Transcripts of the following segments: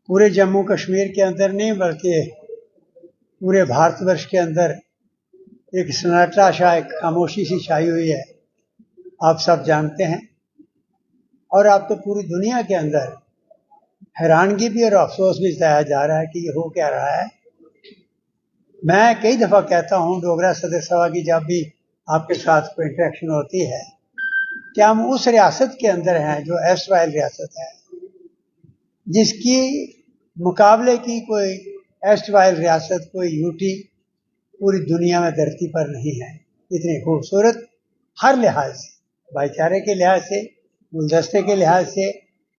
पूरे जम्मू कश्मीर के अंदर नहीं बल्कि पूरे भारतवर्ष के अंदर एक सन्नाटा सा, एक खामोशी सी छाई हुई है, आप सब जानते हैं। और अब तो पूरी दुनिया के अंदर हैरानगी भी और अफसोस भी जताया जा रहा है कि ये हो क्या रहा है। मैं कई दफ़ा कहता हूँ डोगरा सदर सभा की जब भी आपके साथ कोई इंटरेक्शन होती है कि हम उस रियासत के अंदर हैं जो एस्वाइल रियासत है, जिसकी मुकाबले की कोई एस्टवाइल रियासत, कोई यूटी पूरी दुनिया में धरती पर नहीं है। इतनी खूबसूरत हर लिहाज से, भाईचारे के लिहाज से, गुलदस्ते के लिहाज से,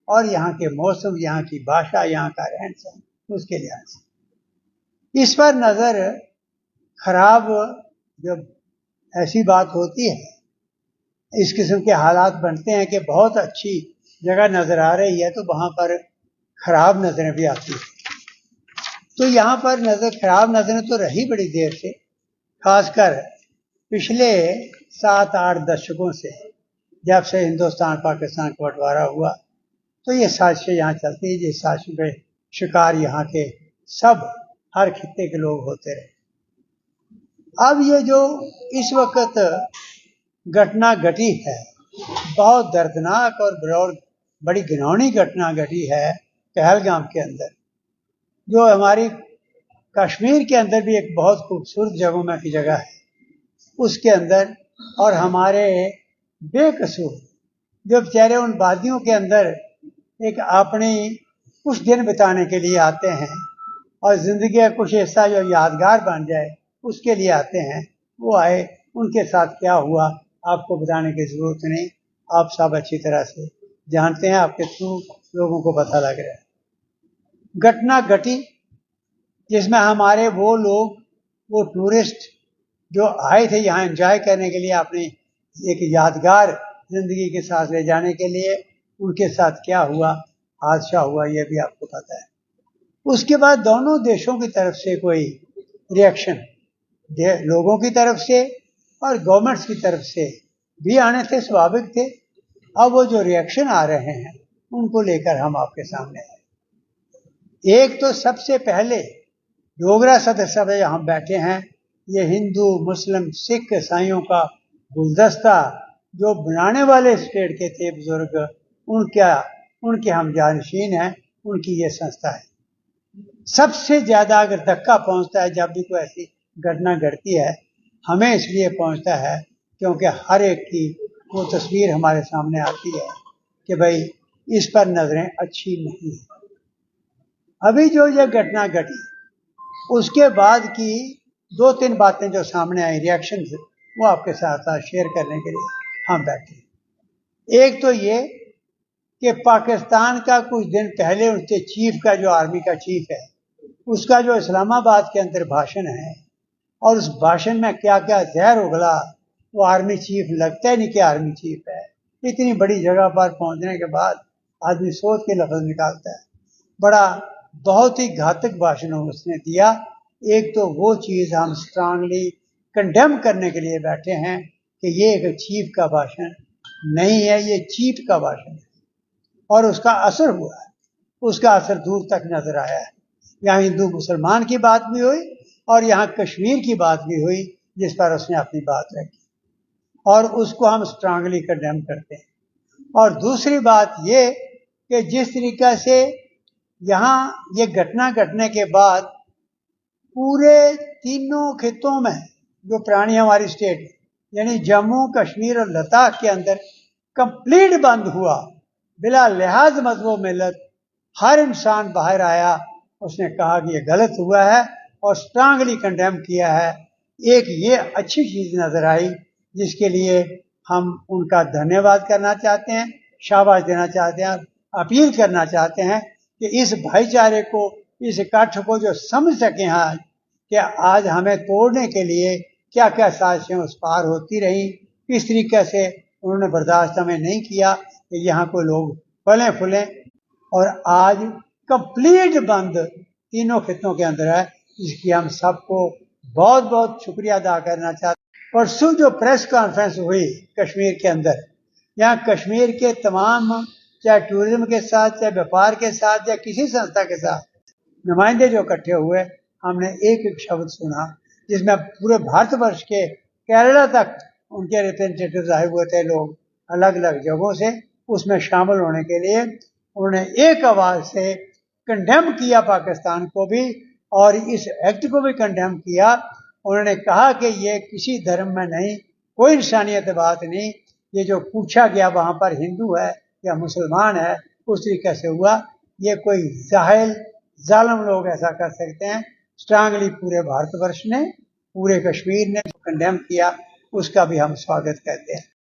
और यहाँ के मौसम, यहाँ की भाषा, यहाँ का रहन सहन, उसके लिहाज से इस पर नज़र खराब जब ऐसी बात होती है, इस किस्म के हालात बनते हैं कि बहुत अच्छी जगह नज़र आ रही है तो वहाँ पर खराब नज़रें भी आती हैं। तो यहाँ पर खराब नज़रें तो रही बड़ी देर से, खासकर पिछले 7-8 दशकों से, जब से हिंदुस्तान पाकिस्तान का बंटवारा हुआ तो ये साजिशें यहाँ चलती है। जिस साजिश के शिकार यहाँ के सब हर खित्ते के लोग होते रहे। अब ये जो इस वक्त घटना घटी है, बहुत दर्दनाक और बड़ी घिनौनी घटना घटी है पहलगाम के अंदर, जो हमारी कश्मीर के अंदर भी एक बहुत खूबसूरत जगहों में की जगह है, उसके अंदर। और हमारे बेकसूर जो बेचारे उन वादियों के अंदर एक अपनी कुछ दिन बिताने के लिए आते हैं और ज़िंदगी का कुछ हिस्सा जो यादगार बन जाए उसके लिए आते हैं, वो आए। उनके साथ क्या हुआ आपको बताने की ज़रूरत नहीं, आप सब अच्छी तरह से जानते हैं, आपके थ्रू लोगों को पता लग रहा है। घटना घटी जिसमें हमारे वो लोग, वो टूरिस्ट जो आए थे यहाँ एंजॉय करने के लिए, अपनी एक यादगार ज़िंदगी के साथ ले जाने के लिए, उनके साथ क्या हुआ, हादसा हुआ, ये भी आपको पता है। उसके बाद दोनों देशों की तरफ से कोई रिएक्शन लोगों की तरफ से और गवर्नमेंट्स की तरफ से भी आने थे, स्वाभाविक थे। अब वो जो रिएक्शन आ रहे हैं उनको लेकर हम आपके सामने आए। एक तो सबसे पहले डोगरा सदर सभा यहाँ बैठे हैं, ये हिंदू, मुस्लिम, सिख, ईसाइयों का गुलदस्ता जो बनाने वाले स्टेट के थे बुजुर्ग, उनके हम जानशीन हैं, उनकी ये संस्था है। सबसे ज़्यादा अगर धक्का पहुंचता है जब भी कोई ऐसी घटना घटती है, हमें इसलिए पहुंचता है क्योंकि हर एक की वो तस्वीर हमारे सामने आती है कि भाई इस पर नज़रें अच्छी नहीं है। अभी जो ये घटना घटी उसके बाद की 2-3 बातें जो सामने आई, रिएक्शन, वो आपके साथ शेयर करने के लिए हम बैठे। एक तो ये कि पाकिस्तान का कुछ दिन पहले उसके चीफ का, जो आर्मी का चीफ है, उसका जो इस्लामाबाद के अंदर भाषण है, और उस भाषण में क्या क्या जहर उगला, वो आर्मी चीफ लगता ही नहीं कि आर्मी चीफ है। इतनी बड़ी जगह पर पहुंचने के बाद आदमी सोच के लफ्ज़ निकालता है। बहुत ही घातक भाषण उसने दिया। एक तो वो चीज़ हम स्ट्रांगली कंडेम करने के लिए बैठे हैं कि ये एक चीफ का भाषण नहीं है, ये चीफ का भाषण है। और उसका असर हुआ है, उसका असर दूर तक नजर आया है। यहाँ हिंदू मुसलमान की बात भी हुई और यहाँ कश्मीर की बात भी हुई, जिस पर उसने अपनी बात रखी, और उसको हम स्ट्रांगली कंडेम करते हैं। और दूसरी बात ये कि जिस तरीका से यहाँ ये घटना घटने के बाद पूरे तीनों खित्तों में जो पुरानी हमारी स्टेट यानी जम्मू, कश्मीर और लद्दाख के अंदर कंप्लीट बंद हुआ, बिला लिहाज मजहब मिलत हर इंसान बाहर आया, उसने कहा कि ये गलत हुआ है और स्ट्रांगली कंडेम किया है। एक ये अच्छी चीज़ नज़र आई जिसके लिए हम उनका धन्यवाद करना चाहते हैं, शाबाश देना चाहते हैं, अपील करना चाहते हैं कि इस भाईचारे को, इस इकट्ठ को जो समझ सकें आज कि आज हमें तोड़ने के लिए क्या क्या साजिशें उस पार होती रहीं, किस तरीके से उन्होंने बर्दाश्त हमें नहीं किया कि यहाँ को लोग फलें फूलें, और आज कंप्लीट बंद तीनों खित्तों के अंदर है। इसकी हम सबको बहुत बहुत शुक्रिया अदा करना चाहते हैं। परसों जो प्रेस कॉन्फ्रेंस हुई कश्मीर के अंदर, यहाँ कश्मीर के तमाम चाहे टूरिज्म के साथ, चाहे व्यापार के साथ, या किसी संस्था के साथ नुमाइंदे जो इकट्ठे हुए, हमने एक एक शब्द सुना, जिसमें पूरे भारतवर्ष के केरला तक उनके रिप्रेजेंटेटिव आए हुए थे, लोग अलग अलग जगहों से उसमें शामिल होने के लिए। उन्होंने एक आवाज से कंडेम किया पाकिस्तान को भी, और इस एक्ट को भी कंडेम किया। उन्होंने कहा कि ये किसी धर्म में नहीं, कोई इंसानियत बात नहीं, ये जो पूछा गया वहां पर हिंदू है या मुसलमान है, उस तरीके से हुआ। ये कोई जाहिल जालिम लोग ऐसा कर सकते हैं? स्ट्रांगली पूरे भारतवर्ष ने, पूरे कश्मीर ने कंडेम किया, उसका भी हम स्वागत करते हैं।